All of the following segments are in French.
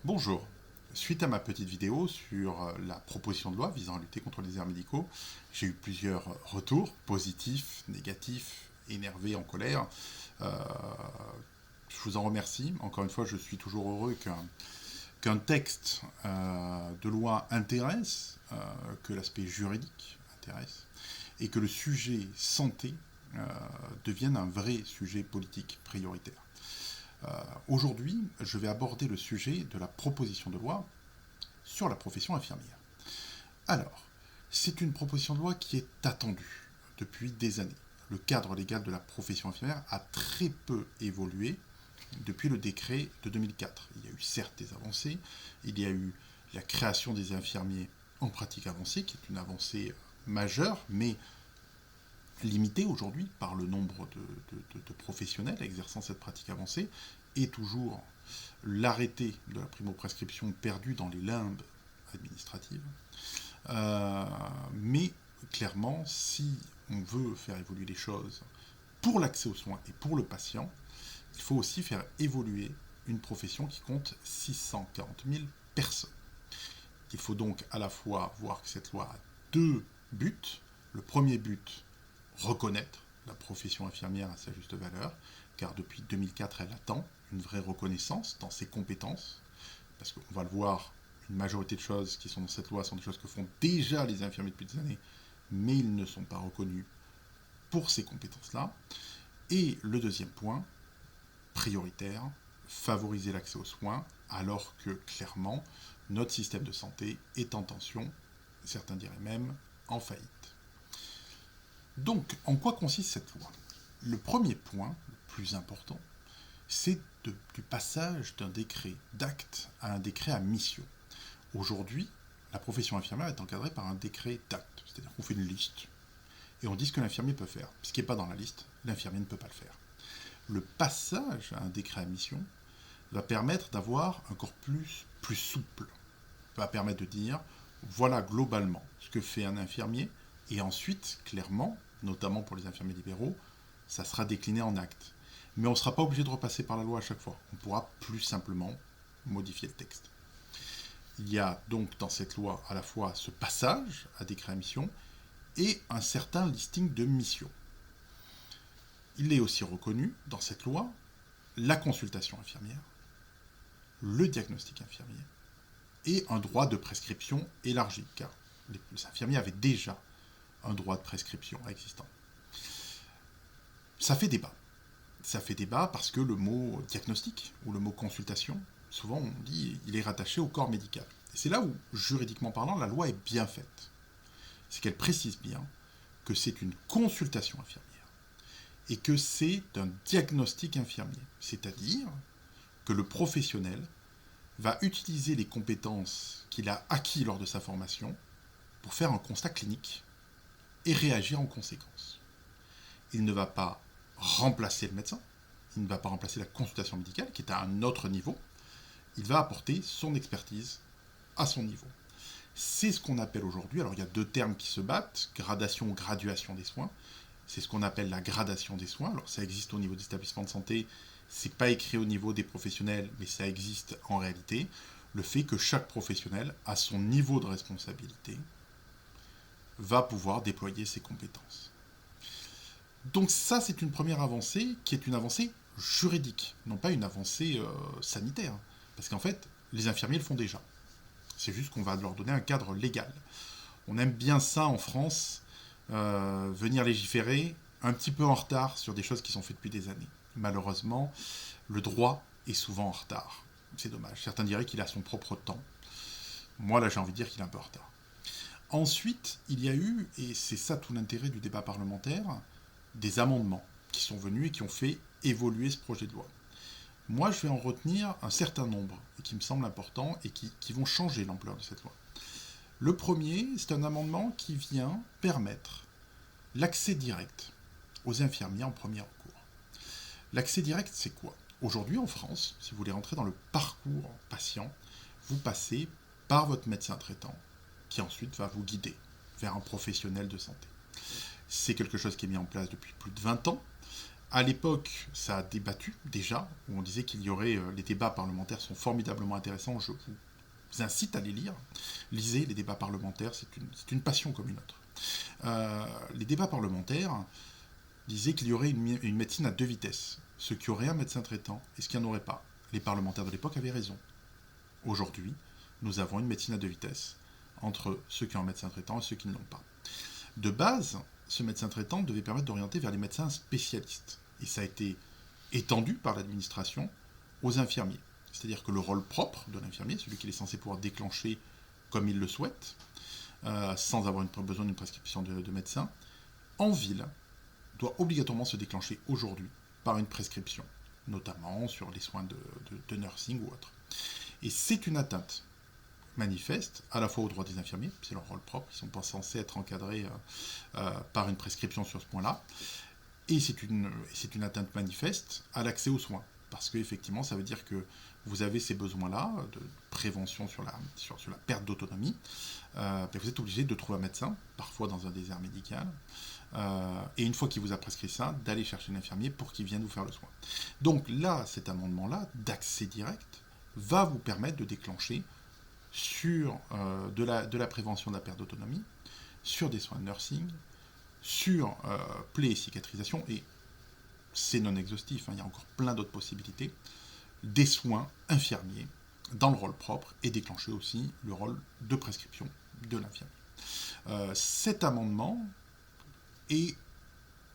Bonjour. Suite à ma petite vidéo sur la proposition de loi visant à lutter contre les déserts médicaux, j'ai eu plusieurs retours, positifs, négatifs, énervés, en colère. Euh, je vous en remercie. Encore une fois, je suis toujours heureux qu'un texte de loi intéresse, que l'aspect juridique intéresse, et que le sujet santé euh, devienne un vrai sujet politique prioritaire. Aujourd'hui, je vais aborder le sujet de la proposition de loi sur la profession infirmière. Alors, c'est une proposition de loi qui est attendue depuis des années. Le cadre légal de la profession infirmière a très peu évolué depuis le décret de 2004. Il y a eu certes des avancées, il y a eu la création des infirmiers en pratique avancée, qui est une avancée majeure, mais limitée aujourd'hui par le nombre de professionnels exerçant cette pratique avancée, et toujours l'arrêté de la primo-prescription perdu dans les limbes administratives. Mais clairement, si on veut faire évoluer les choses pour l'accès aux soins et pour le patient, il faut aussi faire évoluer une profession qui compte 640 000 personnes. Il faut donc à la fois voir que cette loi a deux buts. Le premier but, reconnaître la profession infirmière à sa juste valeur, car depuis 2004, elle attend une vraie reconnaissance dans ses compétences, parce qu'on va le voir, une majorité de choses qui sont dans cette loi sont des choses que font déjà les infirmiers depuis des années, mais ils ne sont pas reconnus pour ces compétences-là. Et le deuxième point, prioritaire, favoriser l'accès aux soins, alors que clairement, notre système de santé est en tension, certains diraient même en faillite. Donc, en quoi consiste cette loi? Le premier point, le plus important, c'est du passage d'un décret d'acte à un décret à mission. Aujourd'hui, la profession infirmière est encadrée par un décret d'acte, c'est-à-dire qu'on fait une liste et on dit ce que l'infirmier peut faire. Ce qui n'est pas dans la liste, l'infirmier ne peut pas le faire. Le passage à un décret à mission va permettre d'avoir un corpus plus souple, va permettre de dire voilà globalement ce que fait un infirmier, et ensuite, clairement, notamment pour les infirmiers libéraux, ça sera décliné en actes. Mais on ne sera pas obligé de repasser par la loi à chaque fois. On pourra plus simplement modifier le texte. Il y a donc dans cette loi à la fois ce passage à décret à mission et un certain listing de missions. Il est aussi reconnu dans cette loi la consultation infirmière, le diagnostic infirmier et un droit de prescription élargi, car les infirmiers avaient déjà un droit de prescription existant. Ça fait débat. Ça fait débat parce que le mot diagnostic ou le mot consultation, souvent on dit il est rattaché au corps médical. Et c'est là où, juridiquement parlant, la loi est bien faite. C'est qu'elle précise bien que c'est une consultation infirmière et que c'est un diagnostic infirmier. C'est-à-dire que le professionnel va utiliser les compétences qu'il a acquises lors de sa formation pour faire un constat clinique et réagir en conséquence. Il ne va pas remplacer le médecin, il ne va pas remplacer la consultation médicale qui est à un autre niveau, il va apporter son expertise à son niveau. C'est ce qu'on appelle aujourd'hui, alors il y a deux termes qui se battent, gradation ou graduation des soins. C'est ce qu'on appelle la gradation des soins. Alors ça existe au niveau des établissements de santé, c'est pas écrit au niveau des professionnels, mais ça existe en réalité. Le fait que chaque professionnel, à son niveau de responsabilité, va pouvoir déployer ses compétences. Donc ça, c'est une première avancée qui est une avancée juridique, non pas une avancée sanitaire. Parce qu'en fait, les infirmiers le font déjà. C'est juste qu'on va leur donner un cadre légal. On aime bien ça en France, venir légiférer un petit peu en retard sur des choses qui sont faites depuis des années. Malheureusement, le droit est souvent en retard. C'est dommage. Certains diraient qu'il a son propre temps. Moi, là, j'ai envie de dire qu'il est un peu en retard. Ensuite, il y a eu, et c'est ça tout l'intérêt du débat parlementaire, des amendements qui sont venus et qui ont fait évoluer ce projet de loi. Moi, je vais en retenir un certain nombre, et qui me semblent importants, et qui vont changer l'ampleur de cette loi. Le premier, c'est un amendement qui vient permettre l'accès direct aux infirmiers en premier recours. L'accès direct, c'est quoi? Aujourd'hui, en France, si vous voulez rentrer dans le parcours patient, vous passez par votre médecin traitant, qui ensuite va vous guider vers un professionnel de santé. C'est quelque chose qui est mis en place depuis plus de 20 ans. À l'époque, ça a débattu déjà, où on disait qu'il y aurait... les débats parlementaires sont formidablement intéressants, je vous incite à les lire. Lisez les débats parlementaires, c'est une passion comme une autre. Les débats parlementaires disaient qu'il y aurait une médecine à deux vitesses. Ceux qui auraient un médecin traitant et ceux qui n'en auraient pas. Les parlementaires de l'époque avaient raison. Aujourd'hui, nous avons une médecine à deux vitesses entre ceux qui ont un médecin traitant et ceux qui ne l'ont pas. De base, ce médecin traitant devait permettre d'orienter vers les médecins spécialistes. Et ça a été étendu par l'administration aux infirmiers. C'est-à-dire que le rôle propre de l'infirmier, celui qu'il est censé pouvoir déclencher comme il le souhaite, sans avoir besoin d'une prescription de médecin, en ville, doit obligatoirement se déclencher aujourd'hui par une prescription, notamment sur les soins de nursing ou autre. Et c'est une atteinte manifeste à la fois aux droits des infirmiers, c'est leur rôle propre, ils ne sont pas censés être encadrés par une prescription sur ce point-là, et c'est une atteinte manifeste à l'accès aux soins, parce qu'effectivement ça veut dire que vous avez ces besoins-là de prévention sur la perte d'autonomie, vous êtes obligé de trouver un médecin, parfois dans un désert médical, et une fois qu'il vous a prescrit ça, d'aller chercher un infirmier pour qu'il vienne vous faire le soin. Donc là, cet amendement-là, d'accès direct, va vous permettre de déclencher sur de la prévention de la perte d'autonomie, sur des soins de nursing, sur plaies et cicatrisation, et c'est non exhaustif, il y a encore plein d'autres possibilités, des soins infirmiers dans le rôle propre et déclencher aussi le rôle de prescription de l'infirmier. Cet amendement est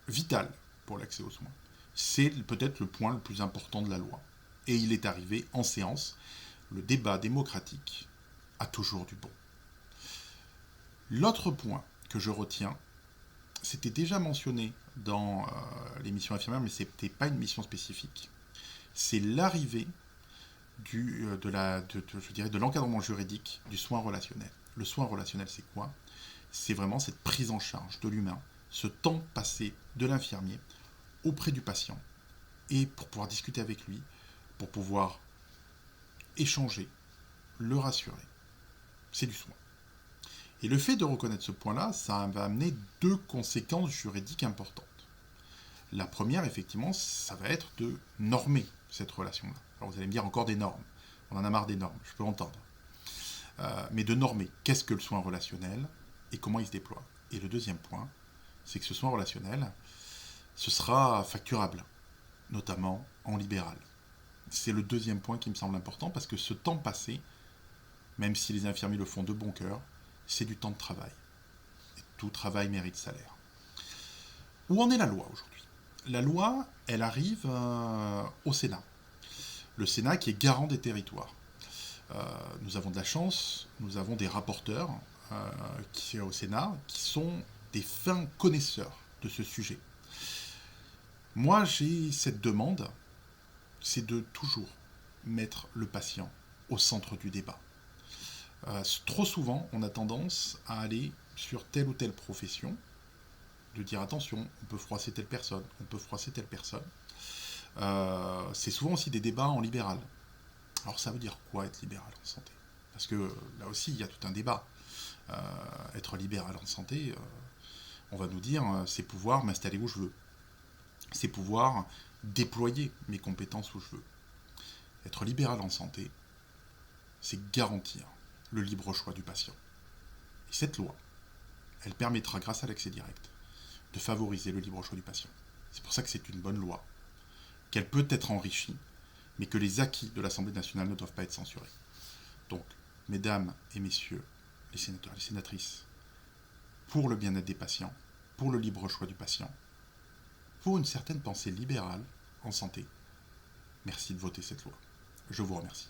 vital pour l'accès aux soins. C'est peut-être le point le plus important de la loi. Et il est arrivé en séance. Le débat démocratique a toujours du bon. L'autre point que je retiens, c'était déjà mentionné dans l'émission infirmière, mais ce n'était pas une mission spécifique. C'est l'arrivée de l'encadrement juridique du soin relationnel. Le soin relationnel, c'est quoi ? C'est vraiment cette prise en charge de l'humain, ce temps passé de l'infirmier auprès du patient, et pour pouvoir discuter avec lui, pour pouvoir échanger, le rassurer. C'est du soin. Et le fait de reconnaître ce point-là, ça va amener deux conséquences juridiques importantes. La première, effectivement, ça va être de normer cette relation-là. Alors vous allez me dire encore des normes. On en a marre des normes, je peux entendre. Mais de normer, qu'est-ce que le soin relationnel et comment il se déploie. Et le deuxième point, c'est que ce soin relationnel, ce sera facturable, notamment en libéral. C'est le deuxième point qui me semble important, parce que ce temps passé, même si les infirmiers le font de bon cœur, c'est du temps de travail. Et tout travail mérite salaire. Où en est la loi aujourd'hui ? La loi, elle arrive au Sénat. Le Sénat qui est garant des territoires. Nous avons de la chance, nous avons des rapporteurs au Sénat qui sont des fins connaisseurs de ce sujet. Moi, j'ai cette demande, c'est de toujours mettre le patient au centre du débat. Trop souvent, on a tendance à aller sur telle ou telle profession, de dire attention, on peut froisser telle personne, on peut froisser telle personne. C'est souvent aussi des débats en libéral. Alors ça veut dire quoi être libéral en santé ? Parce que là aussi, il y a tout un débat. Être libéral en santé, on va nous dire, c'est pouvoir m'installer où je veux. C'est pouvoir déployer mes compétences où je veux. Être libéral en santé, c'est garantir le libre choix du patient. Et cette loi, elle permettra, grâce à l'accès direct, de favoriser le libre choix du patient. C'est pour ça que c'est une bonne loi, qu'elle peut être enrichie, mais que les acquis de l'Assemblée nationale ne doivent pas être censurés. Donc, mesdames et messieurs, les sénateurs et les sénatrices, pour le bien-être des patients, pour le libre choix du patient, pour une certaine pensée libérale en santé, merci de voter cette loi. Je vous remercie.